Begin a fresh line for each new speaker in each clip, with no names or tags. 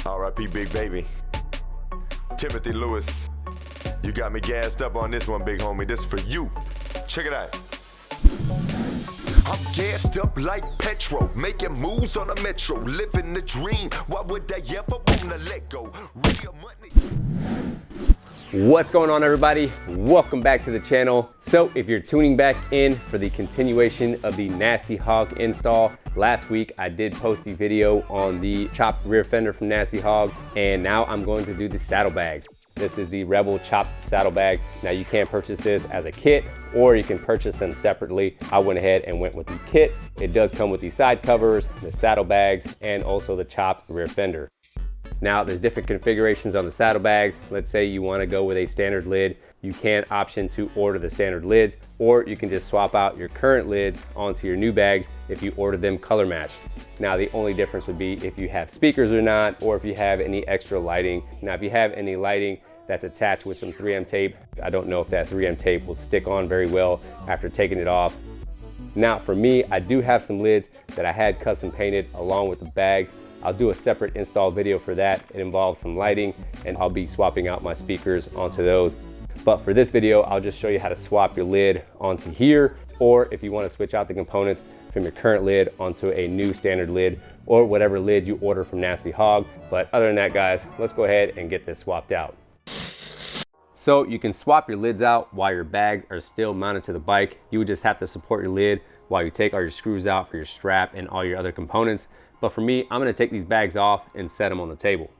R.I.P. Big Baby. Timothy Lewis. You got me gassed up on this one, big homie. This is for you. Check it out. I'm gassed up like petrol, making moves on the metro, living the dream. Why would I ever wanna let go? Real money.
What's going on, everybody? Welcome back to the channel. So if you're tuning back in for the continuation of the Nasty Hog install, last week I did post a video on the chopped rear fender from Nasty Hog, and now I'm going to do the saddlebag. This is the Rebel chopped saddlebag. Now you can purchase this as a kit, or you can purchase them separately. I went ahead and went with the kit. It does come with the side covers, the saddlebags, and also the chopped rear fender. Now there's different configurations on the saddlebags. Let's say you want to go with a standard lid. You can option to order the standard lids, or you can just swap out your current lids onto your new bags if you order them color matched. Now the only difference would be if you have speakers or not, or if you have any extra lighting. Now if you have any lighting that's attached with some 3M tape, I don't know if that 3M tape will stick on very well after taking it off. Now for me, I do have some lids that I had custom painted along with the bags. I'll do a separate install video for that. It involves some lighting, and I'll be swapping out my speakers onto those. But for this video, I'll just show you how to swap your lid onto here, or if you want to switch out the components from your current lid onto a new standard lid, or whatever lid you order from Nasty Hog. But other than that, guys, let's go ahead and get this swapped out. So you can swap your lids out while your bags are still mounted to the bike. You would just have to support your lid while you take all your screws out for your strap and all your other components. But for me, I'm gonna take these bags off and set them on the table.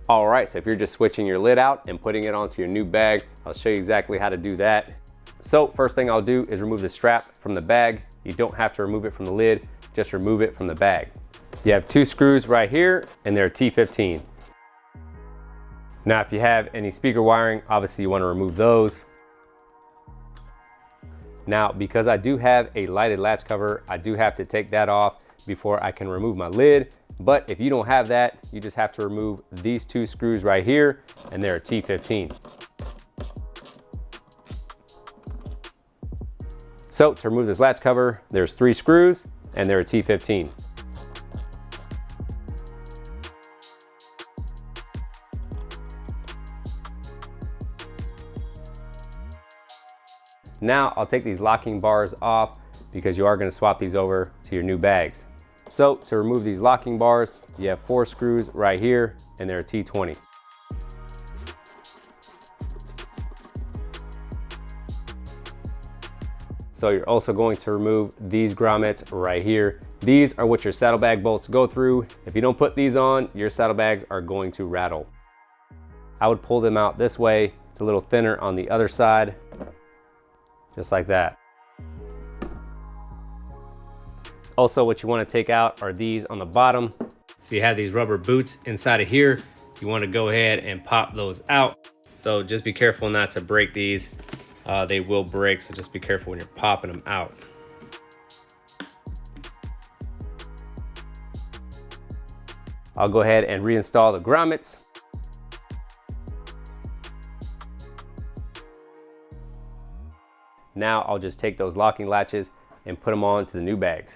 All right, so if you're just switching your lid out and putting it onto your new bag, I'll show you exactly how to do that. So first thing I'll do is remove the strap from the bag. You don't have to remove it from the lid, just remove it from the bag. You have two screws right here, and they're T15. Now, if you have any speaker wiring, obviously you wanna remove those. Now, because I do have a lighted latch cover, I do have to take that off before I can remove my lid. But if you don't have that, you just have to remove these two screws right here, and they're T15. So to remove this latch cover, there's 3 screws, and they're T15. Now I'll take these locking bars off because you are going to swap these over to your new bags. So to remove these locking bars, you have 4 screws right here, and they're T20. So you're also going to remove these grommets right here. These are what your saddlebag bolts go through. If you don't put these on, your saddlebags are going to rattle. I would pull them out this way. It's a little thinner on the other side, just like that. Also, what you want to take out are these on the bottom. So you have these rubber boots inside of here. You want to go ahead and pop those out. So just be careful not to break these. They will break, so just be careful when you're popping them out. I'll go ahead and reinstall the grommets. Now I'll just take those locking latches and put them on to the new bags.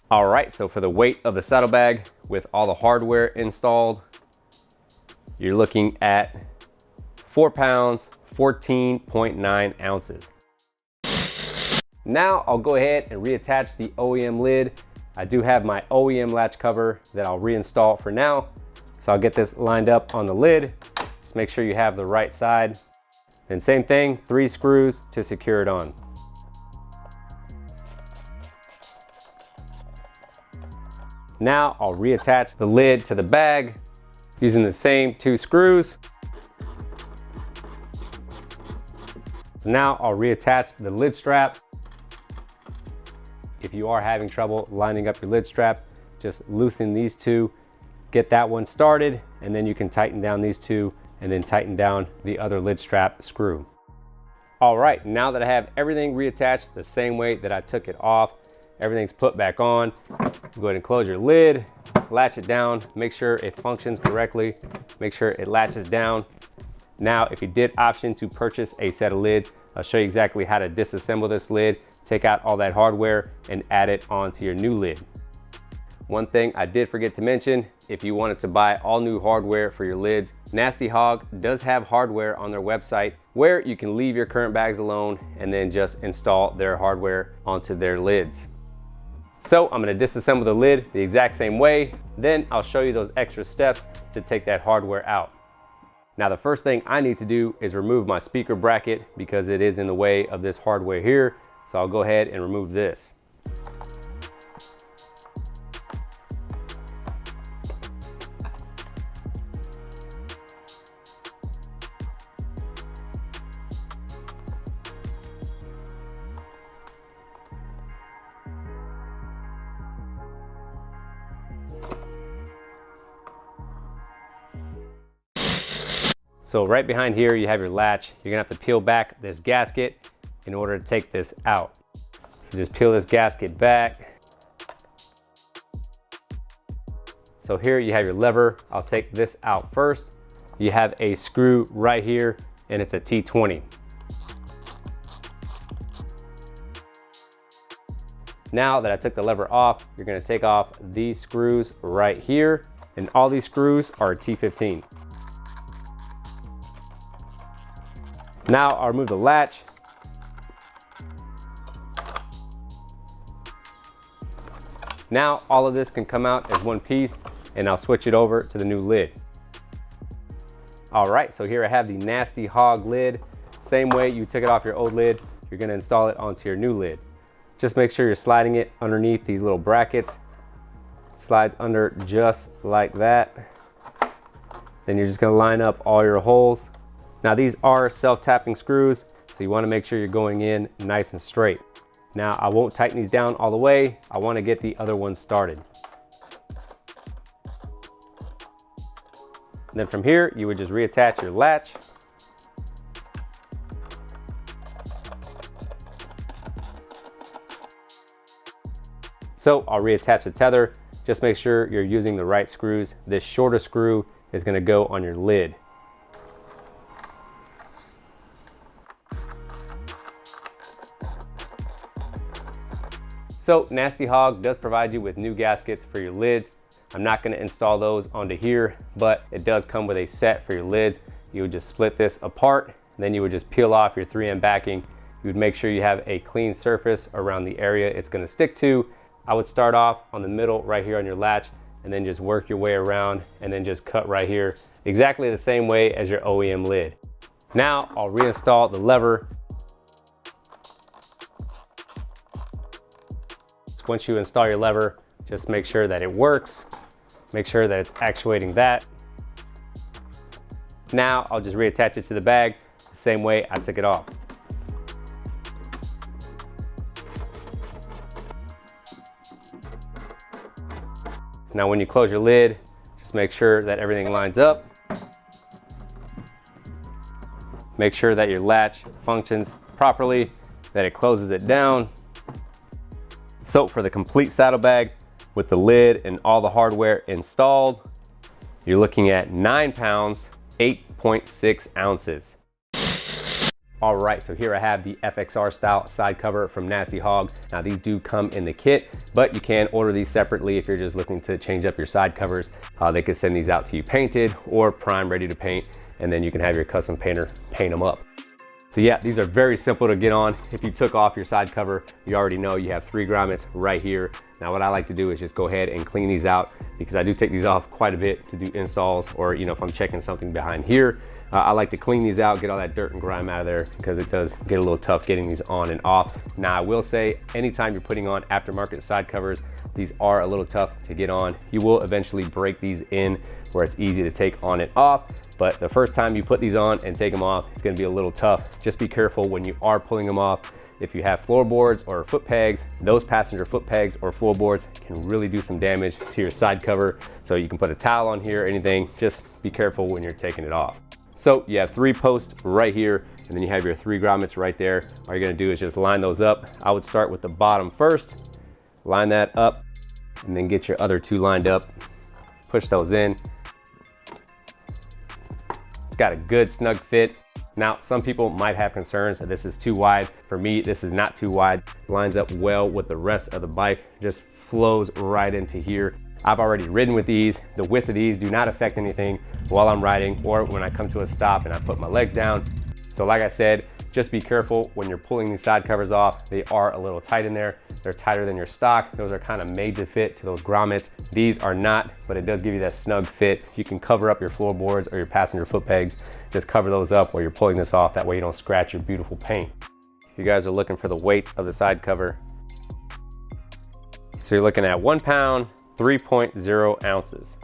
All right, so for the weight of the saddlebag with all the hardware installed, you're looking at 4 pounds, 14.9 ounces. Now I'll go ahead and reattach the OEM lid. I do have my OEM latch cover that I'll reinstall for now. So I'll get this lined up on the lid. Just make sure you have the right side. And same thing, 3 screws to secure it on. Now I'll reattach the lid to the bag using the same 2 screws. Now I'll reattach the lid strap. If you are having trouble lining up your lid strap, just loosen these two, get that one started, and then you can tighten down these two and then tighten down the other lid strap screw. All right, now that I have everything reattached the same way that I took it off, everything's put back on, go ahead and close your lid, latch it down, make sure it functions correctly, make sure it latches down. Now, if you did option to purchase a set of lids, I'll show you exactly how to disassemble this lid, take out all that hardware, and add it onto your new lid. One thing I did forget to mention, if you wanted to buy all new hardware for your lids, Nasty Hog does have hardware on their website where you can leave your current bags alone and then just install their hardware onto their lids. So I'm gonna disassemble the lid the exact same way, then I'll show you those extra steps to take that hardware out. Now the first thing I need to do is remove my speaker bracket because it is in the way of this hardware here. So I'll go ahead and remove this. So right behind here, you have your latch. You're gonna have to peel back this gasket in order to take this out. So just peel this gasket back. So here you have your lever. I'll take this out first. You have a screw right here and it's a T20. Now that I took the lever off, you're gonna take off these screws right here, and all these screws are T15. Now I'll remove the latch. Now all of this can come out as one piece, and I'll switch it over to the new lid. All right, so here I have the Nasty Hog lid. Same way you took it off your old lid, you're gonna install it onto your new lid. Just make sure you're sliding it underneath these little brackets. Slides under just like that. Then you're just gonna line up all your holes. Now these are self-tapping screws, so you wanna make sure you're going in nice and straight. Now I won't tighten these down all the way. I wanna get the other ones started. And then from here, you would just reattach your latch. So I'll reattach the tether. Just make sure you're using the right screws. This shorter screw is gonna go on your lid. So Nasty Hog does provide you with new gaskets for your lids. I'm not gonna install those onto here, but it does come with a set for your lids. You would just split this apart, then you would just peel off your 3M backing. You would make sure you have a clean surface around the area it's gonna stick to. I would start off on the middle right here on your latch, and then just work your way around and then just cut right here, exactly the same way as your OEM lid. Now I'll reinstall the lever. Once you install your lever, just make sure that it works. Make sure that it's actuating that. Now I'll just reattach it to the bag the same way I took it off. Now when you close your lid, just make sure that everything lines up. Make sure that your latch functions properly, that it closes it down. So for the complete saddlebag with the lid and all the hardware installed, you're looking at 9 pounds, 8.6 ounces. All right, so here I have the FXR style side cover from Nasty Hog. Now these do come in the kit, but you can order these separately if you're just looking to change up your side covers. They could send these out to you painted or prime ready to paint, and then you can have your custom painter paint them up. So yeah, these are very simple to get on. If you took off your side cover, you already know you have 3 grommets right here. Now what I like to do is just go ahead and clean these out, because I do take these off quite a bit to do installs, or if I'm checking something behind here. I like to clean these out, get all that dirt and grime out of there, because it does get a little tough getting these on and off. Now I will say, anytime you're putting on aftermarket side covers, these are a little tough to get on. You will eventually break these in where it's easy to take on and off. But the first time you put these on and take them off, it's gonna be a little tough. Just be careful when you are pulling them off. If you have floorboards or foot pegs, those passenger foot pegs or floorboards can really do some damage to your side cover. So you can put a towel on here or anything, just be careful when you're taking it off. So you have 3 posts right here, and then you have your 3 grommets right there. All you're gonna do is just line those up. I would start with the bottom first, line that up, and then get your other 2 lined up. Push those in. It's got a good snug fit. Now, some people might have concerns that this is too wide. For me, this is not too wide. Lines up well with the rest of the bike, just flows right into here. I've already ridden with these. The width of these do not affect anything while I'm riding or when I come to a stop and I put my legs down. So like I said, just be careful when you're pulling these side covers off. They are a little tight in there. They're tighter than your stock. Those are kind of made to fit to those grommets. These are not, but it does give you that snug fit. You can cover up your floorboards or your passenger foot pegs. Just cover those up while you're pulling this off. That way you don't scratch your beautiful paint. If you guys are looking for the weight of the side cover, so you're looking at 1 pound, 3.0 ounces.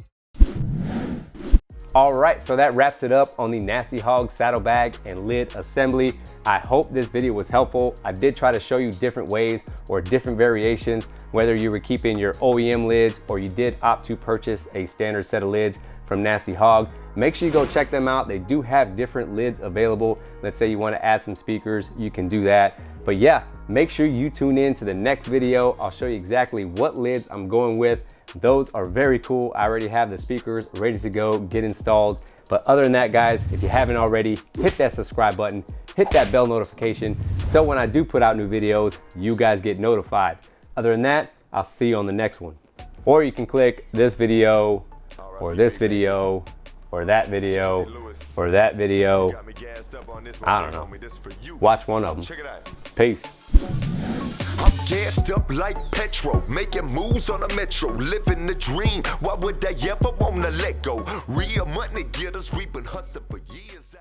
All right, so that wraps it up on the Nasty Hog saddlebag and lid assembly. I hope this video was helpful. I did try to show you different ways or different variations, whether you were keeping your OEM lids or you did opt to purchase a standard set of lids from Nasty Hog. Make sure you go check them out. They do have different lids available. Let's say you want to add some speakers, you can do that. But yeah, make sure you tune in to the next video. I'll show you exactly what lids I'm going with. Those are very cool. I already have the speakers ready to go, get installed. But other than that, guys, if you haven't already, hit that subscribe button, hit that bell notification, so when I do put out new videos, you guys get notified. Other than that, I'll see you on the next one. Or you can click this video, or this video, or that video, or that video. I don't know. Watch one of them. Peace.
I'm gassed up like petrol, making moves on the metro, living the dream. Why would I ever wanna let go? Real money getters, we've been hustling for years.